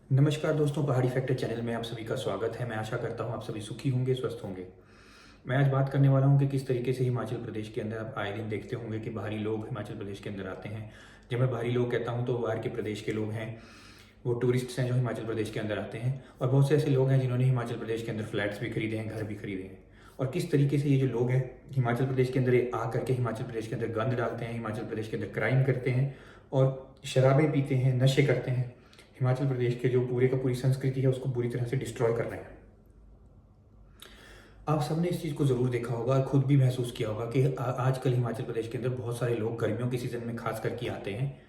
नमस्कार दोस्तों, पहाड़ी फैक्टर चैनल में आप सभी का स्वागत है। मैं आशा करता हूँ आप सभी सुखी होंगे, स्वस्थ होंगे। मैं आज बात करने वाला हूँ कि किस तरीके से हिमाचल प्रदेश के अंदर आप आए दिन देखते होंगे कि बाहरी लोग हिमाचल प्रदेश के अंदर आते हैं। जब मैं बाहरी लोग कहता हूँ तो बाहर के प्रदेश के लोग हैं, वो टूरिस्ट्स हैं जो हिमाचल प्रदेश के अंदर आते हैं। और बहुत से ऐसे लोग हैं जिन्होंने हिमाचल प्रदेश के अंदर फ्लैट्स भी खरीदे हैं, घर भी खरीदे हैं। और किस तरीके से ये जो लोग हैं हिमाचल प्रदेश के अंदर आ करके हिमाचल प्रदेश के अंदर गंद डालते हैं, हिमाचल प्रदेश के अंदर क्राइम करते हैं और शराबें पीते हैं, नशे करते हैं। हिमाचल प्रदेश के जो पूरे का पूरी संस्कृति है उसको बुरी तरह से डिस्ट्रॉय कर रहे हैं। आप सबने इस चीज़ को ज़रूर देखा होगा और खुद भी महसूस किया होगा कि आजकल हिमाचल प्रदेश के अंदर बहुत सारे लोग गर्मियों के सीज़न में खास करके आते हैं।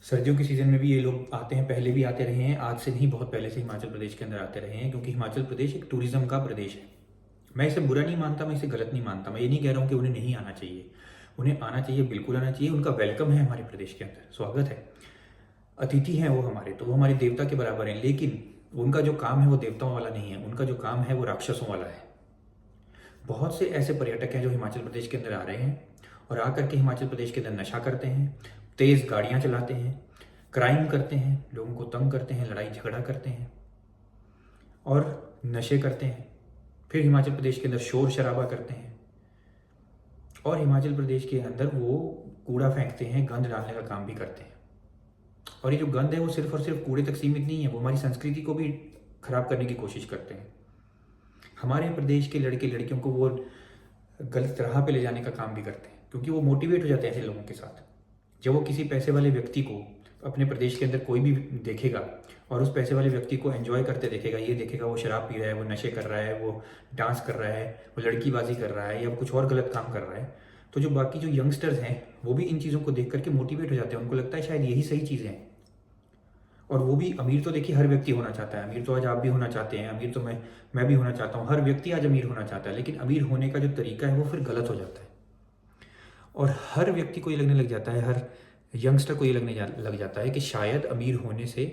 सर्दियों के सीज़न में भी ये लोग आते हैं, पहले भी आते रहे हैं, आज से नहीं बहुत पहले से हिमाचल प्रदेश के अंदर आते रहे हैं, क्योंकि हिमाचल प्रदेश एक टूरिज़्म का प्रदेश है। मैं इसे बुरा नहीं मानता, मैं इसे गलत नहीं मानता। मैं ये नहीं कह रहा हूँ कि उन्हें नहीं आना चाहिए, उन्हें आना चाहिए, बिल्कुल आना चाहिए। उनका वेलकम है हमारे प्रदेश के अंदर, स्वागत है। अतिथि हैं वो हमारे, तो वो हमारे देवता के बराबर हैं। लेकिन उनका जो काम है वो देवताओं वाला नहीं है, उनका जो काम है वो राक्षसों वाला है। बहुत से ऐसे पर्यटक हैं जो हिमाचल प्रदेश के अंदर आ रहे हैं और आकर के हिमाचल प्रदेश के अंदर नशा करते हैं, तेज़ गाड़ियाँ चलाते हैं, क्राइम करते हैं, लोगों को तंग करते हैं, लड़ाई झगड़ा करते हैं और नशे करते हैं। फिर हिमाचल प्रदेश के अंदर शोर शराबा करते हैं और हिमाचल प्रदेश के अंदर वो कूड़ा फेंकते हैं, गंद डालने का काम भी करते हैं। और ये जो गंद है वो सिर्फ और सिर्फ कूड़े तक सीमित नहीं है, वो हमारी संस्कृति को भी खराब करने की कोशिश करते हैं। हमारे प्रदेश के लड़के लड़कियों को वो गलत राह पे ले जाने का काम भी करते हैं, क्योंकि वो मोटिवेट हो जाते हैं ऐसे लोगों के साथ। जब वो किसी पैसे वाले व्यक्ति को अपने प्रदेश के अंदर कोई भी देखेगा और उस पैसे वाले व्यक्ति को एंजॉय करते देखेगा, ये देखेगा वो शराब पी रहा है, वो नशे कर रहा है, वो डांस कर रहा है, वो लड़कीबाजी कर रहा है या कुछ और गलत काम कर रहा है, तो जो बाकी जो यंगस्टर्स हैं वो भी इन चीज़ों को देख करके मोटिवेट हो जाते हैं। उनको लगता है शायद यही सही चीज़ें हैं। और वो भी अमीर, तो देखिए हर व्यक्ति होना चाहता है, अमीर तो आज आप भी होना चाहते हैं, अमीर तो मैं भी होना चाहता हूँ, हर व्यक्ति आज अमीर होना चाहता है। लेकिन अमीर होने का जो तरीका है वो फिर गलत हो जाता है और हर व्यक्ति को ये लगने लग जाता है, हर यंगस्टर को ये लग जाता है कि शायद अमीर होने से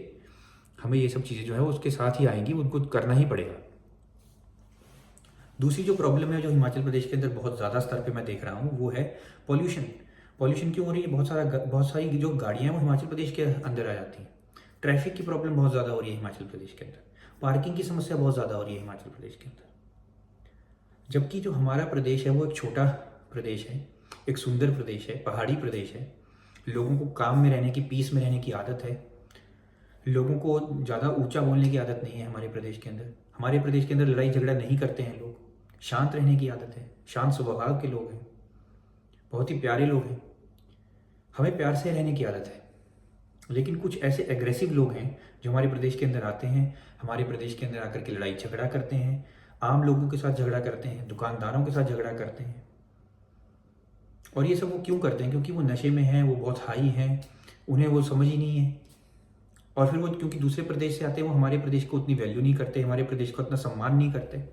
हमें ये सब चीज़ें जो है वो उसके साथ ही आएंगी, उनको करना ही पड़ेगा। दूसरी जो प्रॉब्लम है जो हिमाचल प्रदेश के अंदर बहुत ज़्यादा स्तर पे मैं देख रहा हूँ वो है पॉल्यूशन। पॉल्यूशन क्यों हो रही है? बहुत सारी जो गाड़ियाँ हैं वो हिमाचल प्रदेश के अंदर आ जाती हैं। ट्रैफिक की प्रॉब्लम बहुत ज़्यादा हो रही है हिमाचल प्रदेश के अंदर। पार्किंग की समस्या बहुत ज़्यादा हो रही है हिमाचल प्रदेश के अंदर। जबकि जो हमारा प्रदेश है वो एक छोटा प्रदेश है, एक सुंदर प्रदेश है, पहाड़ी प्रदेश है। लोगों को काम में रहने की, पीस में रहने की आदत है। लोगों को ज़्यादा ऊंचा बोलने की आदत नहीं है हमारे प्रदेश के अंदर। हमारे प्रदेश के अंदर लड़ाई झगड़ा नहीं करते हैं लोग, शांत रहने की आदत है, शांत स्वभाव के लोग हैं, बहुत ही प्यारे लोग हैं, हमें प्यार से रहने की आदत है। लेकिन कुछ ऐसे एग्रेसिव लोग हैं जो हमारे प्रदेश के अंदर आते हैं, हमारे प्रदेश के अंदर आकर के लड़ाई झगड़ा करते हैं, आम लोगों के साथ झगड़ा करते हैं, दुकानदारों के साथ झगड़ा करते हैं। और ये सब वो क्यों करते हैं? क्योंकि वो नशे में हैं, वो बहुत हाई हैं, उन्हें वो समझ ही नहीं है। और फिर वो क्योंकि दूसरे प्रदेश से आते हैं, वो हमारे प्रदेश को उतनी वैल्यू नहीं करते, हमारे प्रदेश को उतना सम्मान नहीं करते।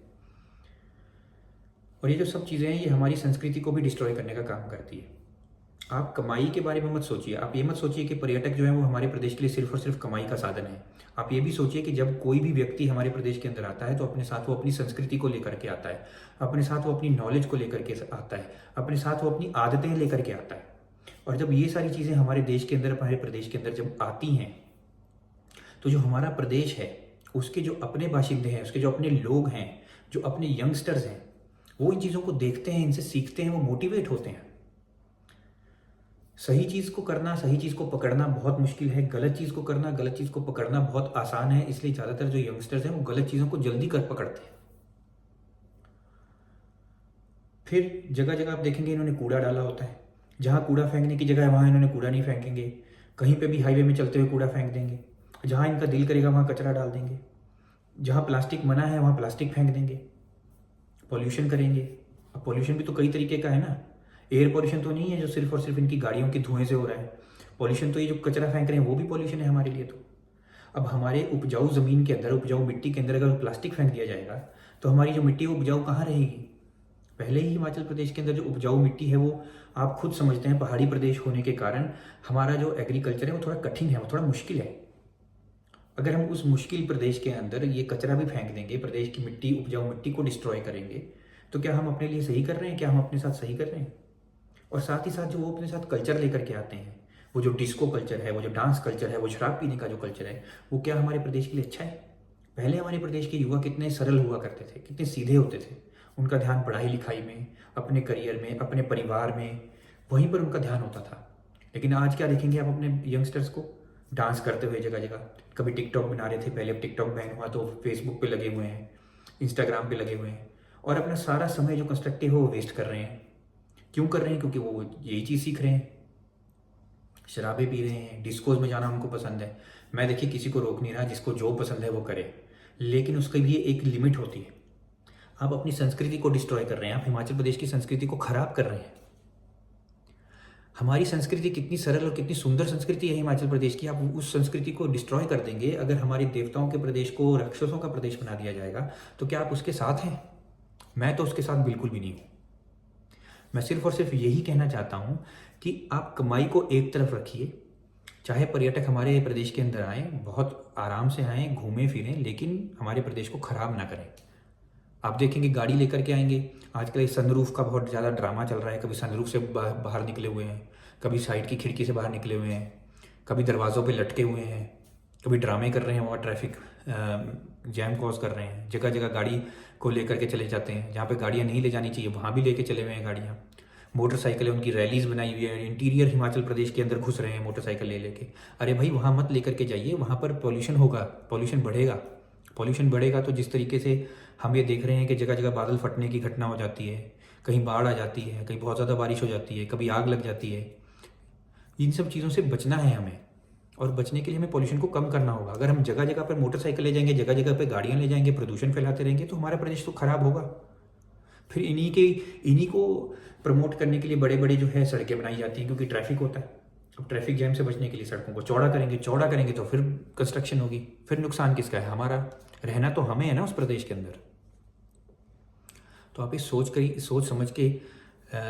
और ये जो सब चीज़ें हैं ये हमारी संस्कृति को भी डिस्ट्रॉय करने का काम करती है। आप कमाई के बारे में मत सोचिए, आप ये मत सोचिए कि पर्यटक जो है वो हमारे प्रदेश के लिए सिर्फ और सिर्फ कमाई का साधन है। आप ये भी सोचिए कि जब कोई भी व्यक्ति हमारे प्रदेश के अंदर आता है तो अपने साथ वो अपनी संस्कृति को लेकर के आता है, अपने साथ वो अपनी नॉलेज को लेकर के आता है, अपने साथ वो अपनी आदतें लेकर के आता है। और जब ये सारी चीज़ें हमारे देश के अंदर, हमारे प्रदेश के अंदर जब आती हैं, तो जो हमारा प्रदेश है उसके जो अपने बाशिंदे हैं, उसके जो अपने लोग हैं, जो अपने यंगस्टर्स हैं, वो इन चीज़ों को देखते हैं, इनसे सीखते हैं, वो मोटिवेट होते हैं। सही चीज़ को करना, सही चीज़ को पकड़ना बहुत मुश्किल है, गलत चीज़ को करना, गलत चीज़ को पकड़ना बहुत आसान है। इसलिए ज़्यादातर जो यंगस्टर्स हैं वो गलत चीज़ों को जल्दी कर पकड़ते हैं। फिर जगह जगह आप देखेंगे इन्होंने कूड़ा डाला होता है, जहाँ कूड़ा फेंकने की जगह है वहाँ इन्होंने कूड़ा नहीं फेंकेंगे। कहीं पे भी हाईवे में चलते हुए कूड़ा फेंक देंगे, जहाँ इनका दिल करेगा वहाँ कचरा डाल देंगे, जहाँ प्लास्टिक मना है वहाँ प्लास्टिक फेंक देंगे, पॉल्यूशन करेंगे। अब पॉल्यूशन भी तो कई तरीके का है ना, एयर पॉल्यूशन तो नहीं है जो सिर्फ और सिर्फ इनकी गाड़ियों के धुएं से हो रहा है। पॉल्यूशन तो ये जो कचरा फेंक रहे हैं वो भी पॉल्यूशन है हमारे लिए। तो अब हमारे उपजाऊ ज़मीन के अंदर, उपजाऊ मिट्टी के अंदर अगर प्लास्टिक फेंक दिया जाएगा तो हमारी जो मिट्टी है उपजाऊ कहाँ रहेगी? पहले ही हिमाचल प्रदेश के अंदर जो उपजाऊ मिट्टी है वो आप खुद समझते हैं, पहाड़ी प्रदेश होने के कारण हमारा जो एग्रीकल्चर है वो थोड़ा कठिन है, वो थोड़ा मुश्किल है। अगर हम उस मुश्किल प्रदेश के अंदर ये कचरा भी फेंक देंगे, प्रदेश की मिट्टी, उपजाऊ मिट्टी को डिस्ट्रॉय करेंगे, तो क्या हम अपने लिए सही कर रहे हैं? क्या हम अपने साथ सही कर रहे हैं? और साथ ही साथ जो वो अपने साथ कल्चर लेकर के आते हैं, वो जो डिस्को कल्चर है, वो जो डांस कल्चर है, वो शराब पीने का जो कल्चर है, वो क्या हमारे प्रदेश के लिए अच्छा है? पहले हमारे प्रदेश के युवा कितने सरल हुआ करते थे, कितने सीधे होते थे। उनका ध्यान पढ़ाई लिखाई में, अपने करियर में, अपने परिवार में, वहीं पर उनका ध्यान होता था। लेकिन आज क्या देखेंगे आप अपने यंगस्टर्स को? डांस करते हुए जगह जगह। कभी टिकटॉक बना रहे थे पहले, अब टिकटॉक बैन हुआ तो फेसबुक पे लगे हुए हैं, इंस्टाग्राम पे लगे हुए हैं, और अपना सारा समय जो कंस्ट्रक्टिव है वो वेस्ट कर रहे हैं। क्यों कर रहे हैं? क्योंकि वो यही चीज़ सीख रहे हैं, शराबें पी रहे हैं, डिस्कोज में जाना उनको पसंद है। मैं देखिए किसी को रोक नहीं रहा, जिसको जो पसंद है वो करे, लेकिन उसकी भी एक लिमिट होती है। आप अपनी संस्कृति को डिस्ट्रॉय कर रहे हैं, आप हिमाचल प्रदेश की संस्कृति को खराब कर रहे हैं। हमारी संस्कृति कितनी सरल और कितनी सुंदर संस्कृति है हिमाचल प्रदेश की, आप उस संस्कृति को डिस्ट्रॉय कर देंगे। अगर हमारे देवताओं के प्रदेश को राक्षसों का प्रदेश बना दिया जाएगा तो क्या आप उसके साथ हैं? मैं तो उसके साथ बिल्कुल भी नहीं हूँ। मैं सिर्फ और सिर्फ यही कहना चाहता हूँ कि आप कमाई को एक तरफ रखिए, चाहे पर्यटक हमारे प्रदेश के अंदर आएँ, बहुत आराम से आएँ, घूमें फिरें, लेकिन हमारे प्रदेश को ख़राब ना करें। आप देखेंगे गाड़ी लेकर के आएंगे, आजकल इस सनरूफ का बहुत ज़्यादा ड्रामा चल रहा है। कभी सनरूफ से बाहर निकले हुए हैं, कभी साइड की खिड़की से बाहर निकले हुए हैं, कभी दरवाज़ों पे लटके हुए हैं, कभी ड्रामे कर रहे हैं, वहाँ ट्रैफिक जैम कॉज कर रहे हैं। जगह जगह गाड़ी को लेकर के चले जाते हैं, जहाँ पे गाड़ियाँ नहीं ले जानी चाहिए वहाँ भी लेके चले हुए हैं गाड़ियाँ। मोटरसाइकिलें, उनकी रैलीज बनाई हुई है, इंटीरियर हिमाचल प्रदेश के अंदर घुस रहे हैं मोटरसाइकिल ले लेके। अरे भाई वहाँ मत लेकर के जाइए, वहाँ पर पॉल्यूशन होगा, पॉल्यूशन बढ़ेगा। पॉल्यूशन बढ़ेगा तो जिस तरीके से हम ये देख रहे हैं कि जगह जगह बादल फटने की घटना हो जाती है, कहीं बाढ़ आ जाती है, कहीं बहुत ज़्यादा बारिश हो जाती है, कभी आग लग जाती है। इन सब चीज़ों से बचना है हमें, और बचने के लिए हमें पॉल्यूशन को कम करना होगा। अगर हम जगह जगह पर मोटरसाइकिल ले जाएंगे, जगह जगह पर गाड़ियाँ ले जाएंगे, प्रदूषण फैलाते रहेंगे, तो हमारा प्रदेश तो खराब होगा। फिर इन्हीं को प्रमोट करने के लिए बड़े बड़े जो है सड़कें बनाई जाती हैं, क्योंकि ट्रैफिक होता है। अब ट्रैफिक जैम से बचने के लिए सड़कों को चौड़ा करेंगे तो फिर कंस्ट्रक्शन होगी, फिर नुकसान किसका है? हमारा। रहना तो हमें है ना उस प्रदेश के अंदर। तो आप इस सोच समझ के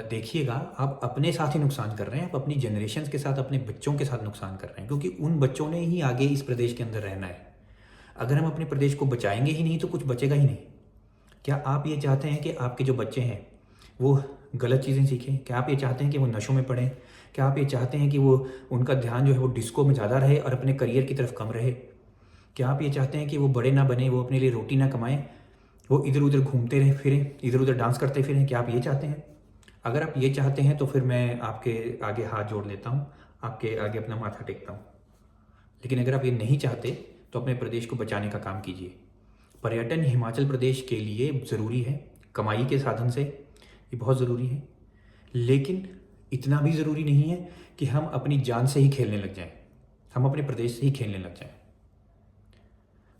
देखिएगा, आप अपने साथ ही नुकसान कर रहे हैं, आप अपनी जनरेशन के साथ, अपने बच्चों के साथ नुकसान कर रहे हैं, क्योंकि उन बच्चों ने ही आगे इस प्रदेश के अंदर रहना है। अगर हम अपने प्रदेश को बचाएंगे ही नहीं तो कुछ बचेगा ही नहीं। क्या आप ये चाहते हैं कि आपके जो बच्चे हैं वो गलत चीज़ें सीखें? क्या आप ये चाहते हैं कि वो नशों में पड़ें? क्या आप ये चाहते हैं कि वो उनका ध्यान जो है वो डिस्को में ज़्यादा रहे और अपने करियर की तरफ कम रहे? क्या आप ये चाहते हैं कि वो बड़े ना बने, वो अपने लिए रोटी ना कमाएं, वो इधर उधर घूमते रहे फिरें, इधर उधर डांस करते फिरें? क्या आप ये चाहते हैं? अगर आप ये चाहते हैं तो फिर मैं आपके आगे हाथ जोड़ लेता हूँ, आपके आगे अपना माथा टेकता हूँ। लेकिन अगर आप ये नहीं चाहते तो अपने प्रदेश को बचाने का काम कीजिए। पर्यटन हिमाचल प्रदेश के लिए ज़रूरी है, कमाई के साधन से ये बहुत ज़रूरी है, लेकिन इतना भी ज़रूरी नहीं है कि हम अपनी जान से ही खेलने लग जाएं, हम अपने प्रदेश से ही खेलने लग जाएं।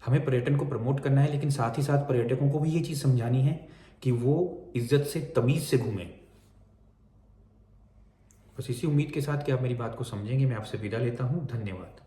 हमें पर्यटन को प्रमोट करना है, लेकिन साथ ही साथ पर्यटकों को भी ये चीज़ समझानी है कि वो इज्जत से, तमीज़ से घूमें। बस इसी उम्मीद के साथ कि आप मेरी बात को समझेंगे, मैं आपसे विदा लेता हूँ। धन्यवाद।